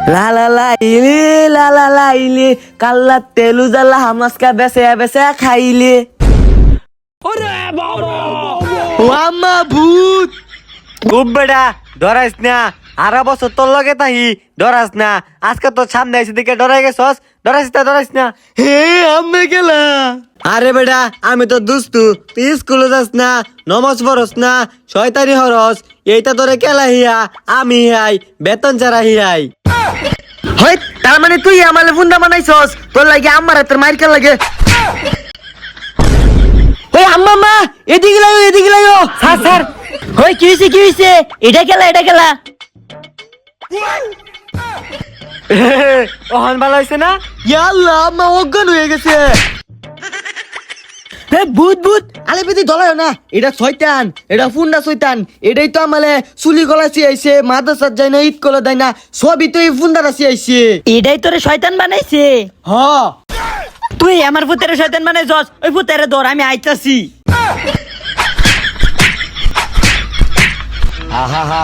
লা লা লা ইলি লা লা লা ইলি কাল্লা তেলু জাল্লা হামাসকা বেসে বেসে খাইলে ও আম্মা ভূত খুব বেটা ডরাইস না আরা বছর তোর লগে তাহি ডরাস না আজকে তোর সামনে এসে দিকে ডরাই গেছস ডরাইস না হে আম্মা গেলা আরে বেটা আমি তো দুস্তু তুই স্কুলে যাস না নমাজ পড়স না শয়তানি হরস এইটা তোরে কেলা হিয়া আমি হিয়াই বেতন ছাড়া হিয়াই হই তার মানে তুই আমালে ফুন্ডা বানাইছস তোর লাগে আম্মার হাতের মাইর কে লাগে ওই আম্মা মা এদিকে লাইও স্যার হই কি হইছে এটা খেলা ওহন ভালো হয়েছে না ইয়াল্লা আম্মা অজ্ঞান হয়ে গেছে হে ভূত আলে বেদি ধলায় না এটা শয়তান এটা ফুন্ডা শয়তান এটাই তো আমালে চুলি গলাছি আইছে মাদ্রাসাত যায় না ঈদ কলে দেয় না সবই তো এই ফুন্ডা রাশি আইছে এটাই তোরে শয়তান বানাইছে হ তুই আমার পুতের শয়তান বানাইছস ওই পুতেরে ধর আমি আইতাছি আহা